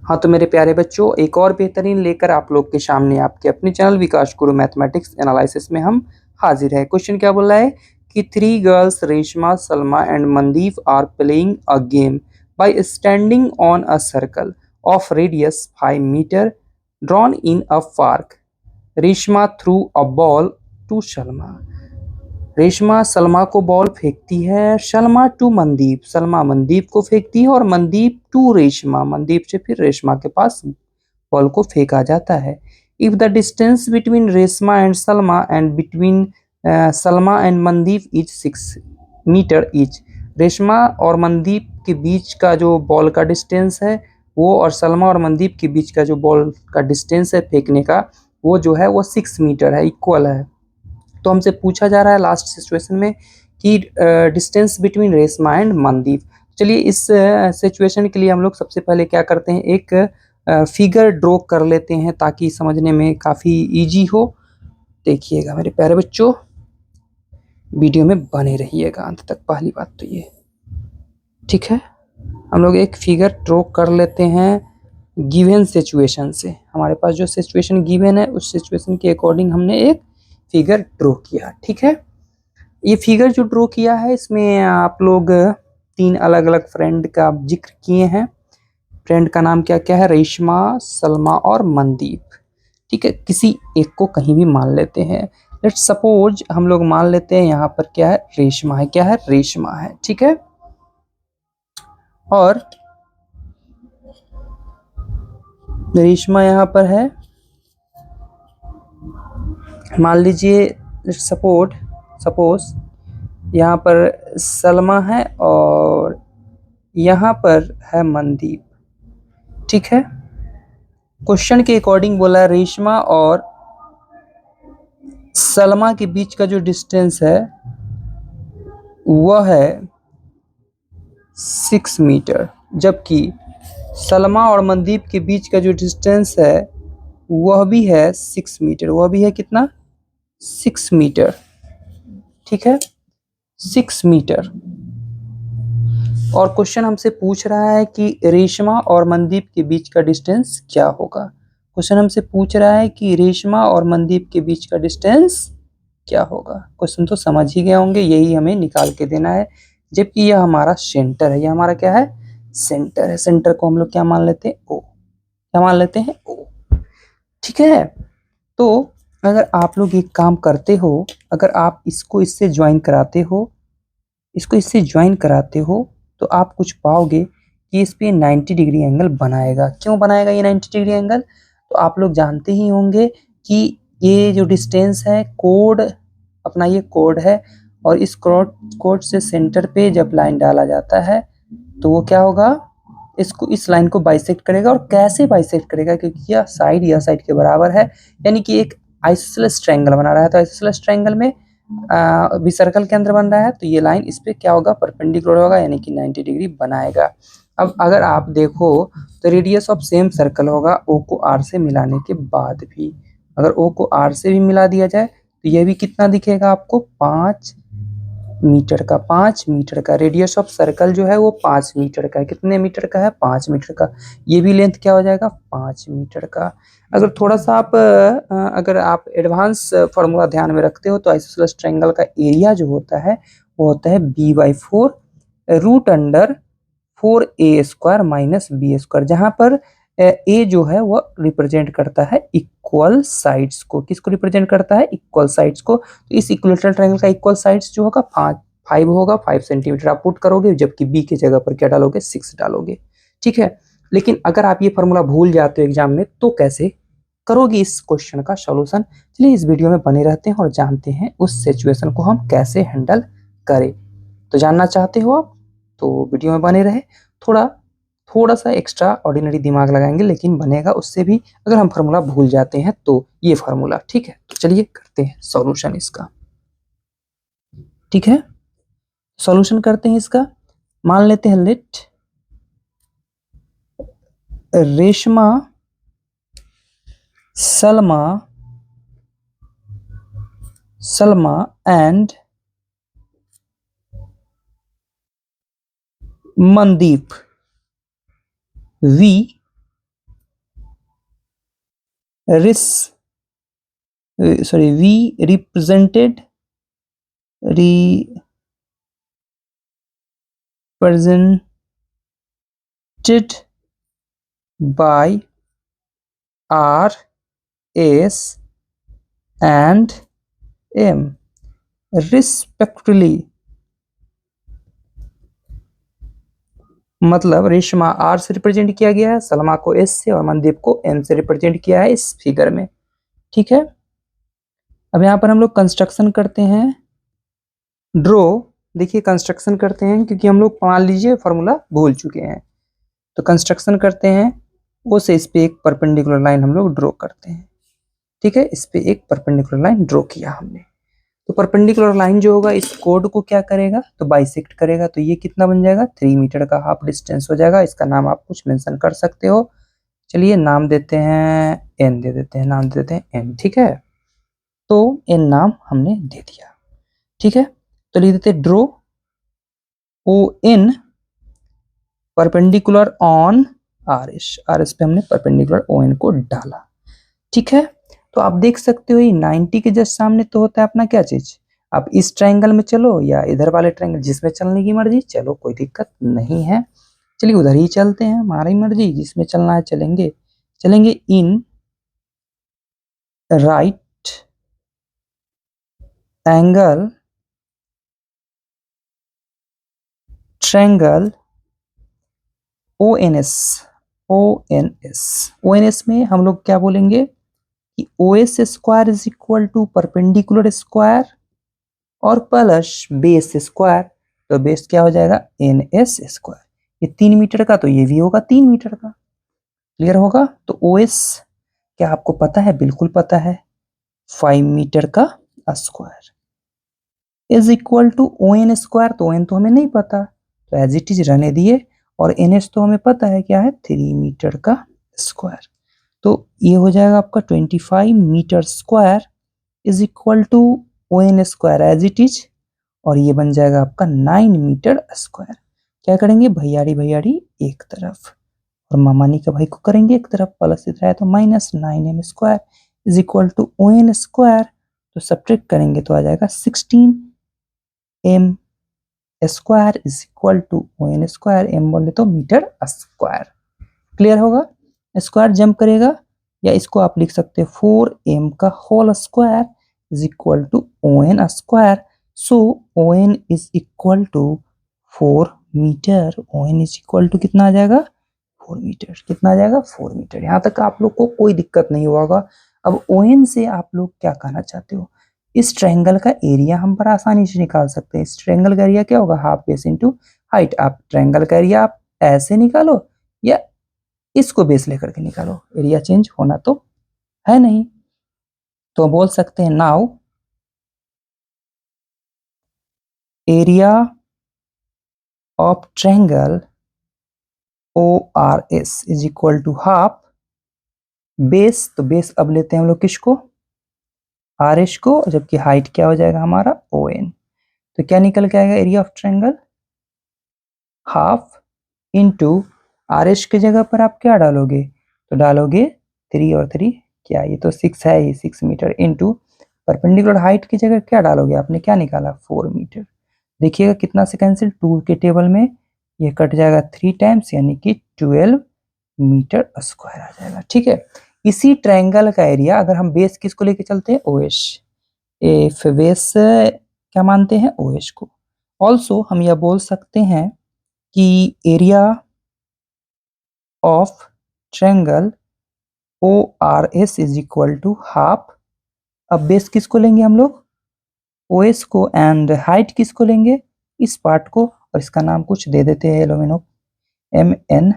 हाँ तो मेरे प्यारे बच्चों, एक और बेहतरीन लेकर आप लोग के सामने आपके अपने चैनल विकास गुरु मैथमेटिक्स एनालिसिस में हम हाजिर है। क्वेश्चन क्या बोल रहा है कि 3 girls Reshma, Salma and Mandeep are playing a game by standing on a circle of radius 5 metre drawn in a park. Reshma threw a ball to Salma. Reshma Salma को बॉल फेंकती है, सलमा टू मनदीप, सलमा मनदीप को फेंकती है और मनदीप टू रेशमा, मनदीप से फिर रेशमा के पास बॉल को फेंका जाता है। If the distance between Reshma and Salma and between Salma and Mandeep is 6 metre each. Reshma और मनदीप के बीच का जो बॉल का डिस्टेंस है वो, और सलमा और मनदीप के बीच का जो बॉल का डिस्टेंस है फेंकने का, वो जो है वो 6 मीटर है, इक्वल है। तो हमसे पूछा जा रहा है लास्ट सिचुएशन में कि distance between Reshma and Mandeep. चलिए इस सिचुएशन के लिए हम लोग सबसे पहले क्या करते हैं, एक फिगर ड्रॉ कर लेते हैं ताकि समझने में काफ़ी इजी हो। देखिएगा मेरे प्यारे बच्चों, वीडियो में बने रहिएगा अंत तक, पहली बात तो ये, ठीक है। हम लोग एक फिगर ड्रॉ कर लेते हैं गिवन सिचुएशन से। हमारे पास जो सिचुएशन गिवन है उस सिचुएशन के अकॉर्डिंग हमने एक फिगर ड्रॉ किया, ठीक है। ये फिगर जो ड्रॉ किया है इसमें आप लोग 3 अलग अलग फ्रेंड का जिक्र किए हैं। फ्रेंड का नाम क्या क्या है, रेशमा, सलमा और मनदीप, ठीक है। किसी एक को कहीं भी मान लेते हैं। लेट्स सपोज हम लोग मान लेते हैं यहाँ पर क्या है, रेशमा है, क्या है, रेशमा है, ठीक है। और रेशमा यहाँ पर है, मान लीजिए सपोज यहाँ पर सलमा है और यहाँ पर है मनदीप, ठीक है। क्वेश्चन के अकॉर्डिंग बोला है रेशमा और सलमा के बीच का जो डिस्टेंस है वह है 6 मीटर, जबकि सलमा और मनदीप के बीच का जो डिस्टेंस है वह भी है 6 मीटर, वह भी है कितना, 6 मीटर, ठीक है, 6 मीटर। और क्वेश्चन हमसे पूछ रहा है कि रेशमा और मनदीप के बीच का डिस्टेंस क्या होगा। क्वेश्चन हमसे पूछ रहा है कि रेशमा और मनदीप के बीच का डिस्टेंस क्या होगा। क्वेश्चन तो समझ ही गए होंगे, यही हमें निकाल के देना है। जबकि यह हमारा सेंटर है, यह हमारा क्या है, सेंटर है। सेंटर को हम लोग क्या मान लेते हैं, ओ, क्या मान लेते हैं, ओ, ठीक है। तो अगर आप लोग एक काम करते हो, अगर आप इसको इससे ज्वाइन कराते हो, इसको इससे ज्वाइन कराते हो, तो आप कुछ पाओगे कि इस पे 90 डिग्री एंगल बनाएगा। क्यों बनाएगा ये 90 डिग्री एंगल, तो आप लोग जानते ही होंगे कि ये जो डिस्टेंस है, कोड अपना ये कोड है, और इस कोड से सेंटर पे जब लाइन डाला जाता है तो वो क्या होगा, इसको, इस लाइन को बाइसेक्ट करेगा। और कैसे बाइसेक्ट करेगा, क्योंकि यह साइड के बराबर है, यानी कि एक आइसोसेलेस ट्रायंगल बना रहा है। तो आइसोसेलेस ट्रायंगल में भी सर्कल के अंदर बन रहा है, तो ये लाइन इस पे क्या होगा, परपेंडिकुलर होगा, यानी कि 90 डिग्री बनाएगा। अब अगर आप देखो तो रेडियस ऑफ सेम सर्कल होगा ओ को आर से मिलाने के बाद भी। अगर ओ को आर से भी मिला दिया जाए तो ये भी कितना दिखेगा आपको, 5 मीटर का। 5 मीटर का रेडियस ऑफ सर्कल जो है वो 5 मीटर का है। कितने मीटर का है, 5 मीटर का। ये भी लेंथ क्या हो जाएगा, 5 मीटर का। अगर थोड़ा सा आप अगर आप एडवांस फार्मूला ध्यान में रखते हो तो आइसोसेलेस ट्रायंगल का एरिया जो होता है वो होता है b/4 root under 4a² minus b², जहाँ पर ए जो है वो रिप्रेजेंट करता है इक्वल साइड्स को। किसको रिप्रेजेंट करता है, इक्वल साइड्स को। तो इस इक्विलेटरल ट्रायंगल का इक्वल साइड्स जो होगा 5 होगा, 5 सेंटीमीटर आप पुट करोगे, जबकि बी की जगह पर क्या डालोगे, 6 डालोगे, ठीक है। लेकिन अगर आप ये फॉर्मूला भूल जाते हो एग्जाम में तो कैसे करोगे इस क्वेश्चन का सॉल्यूशन। चलिए इस वीडियो में बने रहते हैं और जानते हैं उस सिचुएशन को हम कैसे हैंडल करें। तो जानना चाहते हो आप तो वीडियो में बने रहे। थोड़ा थोड़ा सा एक्स्ट्रा ऑर्डिनरी दिमाग लगाएंगे, लेकिन बनेगा उससे भी अगर हम फार्मूला भूल जाते हैं तो ये फार्मूला, ठीक है। तो चलिए करते हैं सॉल्यूशन इसका, ठीक है। सॉल्यूशन करते हैं इसका। मान लेते हैं let Reshma, Salma and Mandeep, we we represented by R, S and M respectively। मतलब रेशमा आर से रिप्रेजेंट किया गया है, सलमा को एस से और मनदीप को एम से रिप्रेजेंट किया है इस फिगर में। ठीक है, अब यहाँ पर हम लोग कंस्ट्रक्शन करते हैं, ड्रॉ। देखिए कंस्ट्रक्शन करते हैं क्योंकि हम लोग मान लीजिए फॉर्मूला भूल चुके हैं, तो कंस्ट्रक्शन करते हैं। ओ से इस पे एक परपेंडिकुलर लाइन हम लोग ड्रॉ करते हैं। ठीक है, इस पे एक परपेंडिकुलर लाइन ड्रॉ किया हमने, तो परपेंडिकुलर लाइन जो होगा इस कोड को क्या करेगा, तो बाइसेक्ट करेगा। तो ये कितना बन जाएगा, 3 मीटर का हाफ डिस्टेंस हो जाएगा। इसका नाम आप कुछ मेंशन कर सकते हो। चलिए नाम देते हैं एन, दे देते हैं, नाम दे देते हैं एन। ठीक है, तो एन नाम हमने दे दिया। ठीक है, तो लिख देते draw O N perpendicular on R S. R S पे हमने परपेंडिकुलर ओ एन को डाला। ठीक है, तो आप देख सकते हो ये 90 के जस्ट सामने तो होता है अपना क्या चीज, आप इस ट्रायंगल में चलो या इधर वाले ट्रायंगल, जिसमें चलने की मर्जी चलो, कोई दिक्कत नहीं है। चलिए उधर ही चलते हैं, हमारी मर्जी, जिसमें चलना है चलेंगे। चलेंगे in right angle triangle O N S. O N S, O N S में हम लोग क्या बोलेंगे कि O S square is equal to perpendicular square और प्लस बेस स्क्वायर। तो बेस क्या हो जाएगा, एन एस स्क्वायर। ये 3 मीटर का, तो ये भी होगा 3 मीटर का। क्लियर होगा। तो ओ एस क्या आपको पता है, बिल्कुल पता है, 5 मीटर का square is equal to O N square. तो ओ एन तो हमें नहीं पता, तो एज इट इज रहने दिए। और एन एस तो हमें पता है क्या है, 3 मीटर का स्क्वायर। तो ये हो जाएगा आपका 25 metre square is equal to O N square as it is, और ये बन जाएगा आपका 9 मीटर स्क्वायर। क्या करेंगे, भैयारी भैयारी एक तरफ और मामानी का भाई को करेंगे एक तरफ, प्लस इधर है तो minus 9m square is equal to O N square. तो सब्ट्रैक्ट करेंगे तो आ जाएगा 16m square is equal to O N square. M बोले तो मीटर स्क्वायर। क्लियर होगा। स्क्वायर जंप करेगा, या इसको आप लिख सकते हैं 4m का whole square is equal to O N square. So O N is equal to 4 metre. O N is equal to कितना आ जाएगा, 4 मीटर। कितना आ जाएगा, 4 मीटर। यहाँ तक आप लोग को कोई दिक्कत नहीं होगा। अब ओ एन से आप लोग क्या कहना चाहते हो, इस ट्रायंगल का एरिया हम बड़ा आसानी से निकाल सकते हैं। इस ट्रायंगल का एरिया क्या होगा, हाफ बेस इंटू हाइट। आप ट्रायंगल का एरिया आप ऐसे निकालो या इसको बेस लेकर के निकालो, एरिया चेंज होना तो है नहीं। तो बोल सकते हैं now area of triangle O R S is equal to half base. तो बेस अब लेते हैं हम लोग किसको, आर एस को, जबकि हाइट क्या हो जाएगा हमारा ओ एन। तो क्या निकल के आएगा, area of triangle half into R S की जगह पर आप क्या डालोगे, तो डालोगे 3 और 3 क्या, ये तो 6 है ही, 6 मीटर इंटू परपेंडिकुलर हाइट की जगह क्या डालोगे, आपने क्या निकाला 4 मीटर। देखिएगा कितना से कैंसिल, 2 के टेबल में ये कट जाएगा 3 टाइम्स, यानी कि 12 मीटर स्क्वायर आ जाएगा। ठीक है, इसी ट्रायंगल का एरिया अगर हम बेस किसको लेके चलते हैं, ओ एस, इफ बेस क्या मानते हैं, ओ एस को। ऑल्सो हम यह बोल सकते हैं कि area of triangle O R S is equal to half. अब बेस किसको लेंगे हम लोग, ओ एस को, एंड हाइट किसको लेंगे, इस पार्ट को, और इसका नाम कुछ दे देते हैं, एलोमिनो एम एन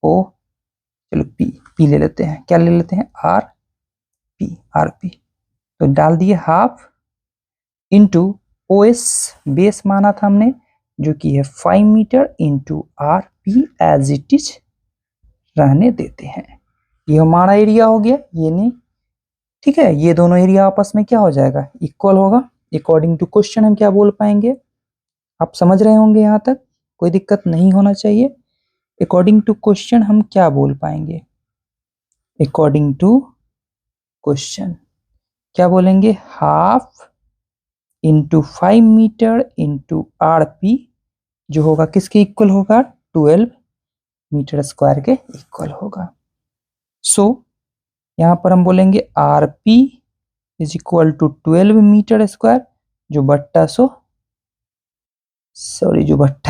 ओ, चलो पी, पी ले लेते हैं, क्या ले लेते हैं, आर पी, आर पी। तो डाल दिए half into O S base माना था हमने जो कि है 5 metre into R P as it is रहने देते हैं। ये हमारा एरिया हो गया, ये नहीं। ठीक है, ये दोनों एरिया आपस में क्या हो जाएगा, इक्वल होगा। अकॉर्डिंग टू क्वेश्चन हम क्या बोल पाएंगे, आप समझ रहे होंगे, यहाँ तक कोई दिक्कत नहीं होना चाहिए। अकॉर्डिंग टू क्वेश्चन हम क्या बोल पाएंगे, अकॉर्डिंग टू क्वेश्चन। क्या बोलेंगे, half into 5 metre into RP जो होगा किसके इक्वल होगा, 12 मीटर स्क्वायर के इक्वल होगा। सो यहाँ पर हम बोलेंगे RP is equal to 12 metre square जो बट्टा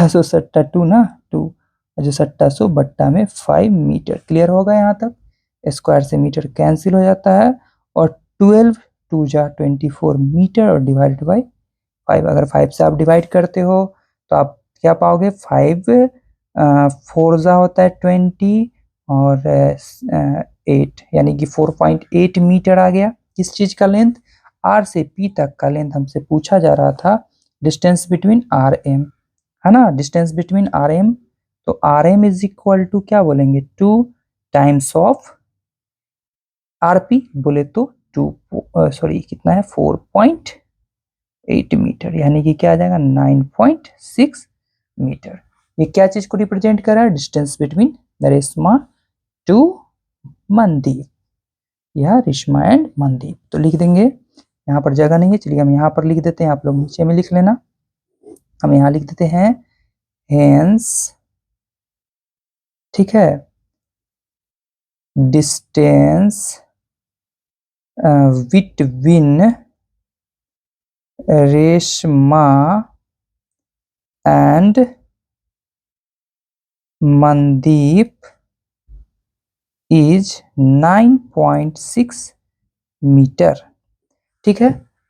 सो सट्टा 2 ना 2 जो सट्टा सो बट्टा में 5 मीटर। क्लियर होगा यहाँ तक। स्क्वायर से मीटर कैंसिल हो जाता है और 12 2 जा 24 मीटर और डिवाइडेड बाई 5। अगर 5 से आप डिवाइड करते हो तो आप क्या पाओगे, 5 4 जा होता है 20 और 8 यानी कि 4.8 मीटर आ गया। किस चीज का लेंथ, R से P तक का लेंथ हमसे पूछा जा रहा था, डिस्टेंस बिटवीन RM है ना, डिस्टेंस बिटवीन RM। तो RM इज इक्वल टू क्या बोलेंगे, 2 टाइम्स ऑफ RP बोले तो 2 कितना है 4.8 मीटर यानी कि क्या आ जाएगा 9.6 मीटर। ये क्या चीज को रिप्रेजेंट कर रहा है, distance between Reshma to Mandeep, यह रेशमा एंड मनदीप। तो लिख देंगे, यहाँ पर जगह नहीं है, चलिए हम यहाँ पर लिख देते हैं, आप लोग नीचे में लिख लेना। हम यहाँ लिख देते हैं हेंस, ठीक है, distance between Reshma and Mandeep is 9.6 metre. ठीक है।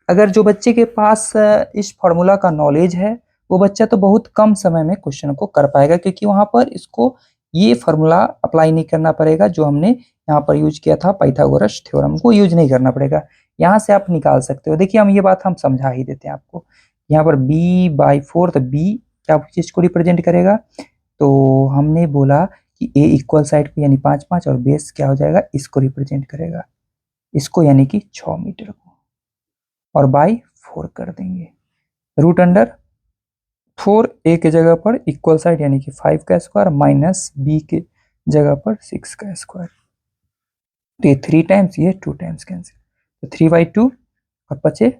अगर जो बच्चे के पास इस फॉर्मूला का नॉलेज है वो बच्चा तो बहुत कम समय में क्वेश्चन को कर पाएगा, क्योंकि वहां पर इसको ये फॉर्मूला अप्लाई नहीं करना पड़ेगा जो हमने यहाँ पर यूज किया था, पाइथागोरस थ्योरम को यूज नहीं करना पड़ेगा। यहाँ से आप निकाल सकते हो। देखिए हम ये बात हम समझा ही देते हैं आपको। यहाँ पर b/4, तो b क्या चीज को रिप्रेजेंट करेगा, तो हमने बोला कि a इक्वल साइड को यानी 5 5 और बेस क्या हो जाएगा, इसको रिप्रेजेंट करेगा, इसको यानी कि 6 मीटर को, और बाई 4 कर देंगे। रूट अंडर 4 a के जगह पर इक्वल साइड यानी कि 5 का स्क्वायर माइनस b के जगह पर 6 का स्क्वायर। तो ये 3 टाइम्स, ये 2 टाइम्स कैंसिल, तो 3/2 और बचे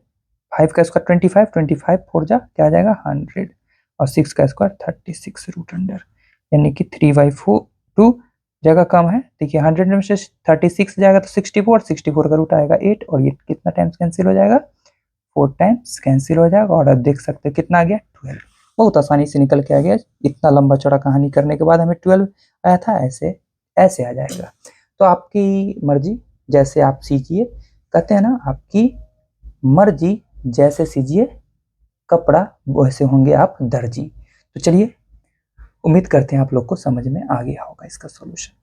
5 का स्क्वायर 25, 25 4 जा क्या आ जाएगा 100 और 6 का स्क्वायर 36 रूट अंडर, यानी कि 3/4 2 जगह कम है। देखिए 100 में से 36 जाएगा तो 64, 64 का रूट आएगा 8 और ये कितना टाइम्स कैंसिल हो जाएगा, 4 टाइम्स कैंसिल हो जाएगा। और अब देख सकते हैं कितना आ गया 12। बहुत आसानी से निकल के आ गया। इतना लंबा चौड़ा कहानी करने के बाद हमें 12 आया था, ऐसे ऐसे आ जाएगा। तो आपकी मर्जी, जैसे आप सीखिए, कहते हैं ना आपकी मर्जी जैसे सीजिए कपड़ा वैसे होंगे आप दर्जी। तो चलिए उम्मीद करते हैं आप लोग को समझ में आ गया होगा इसका सॉल्यूशन।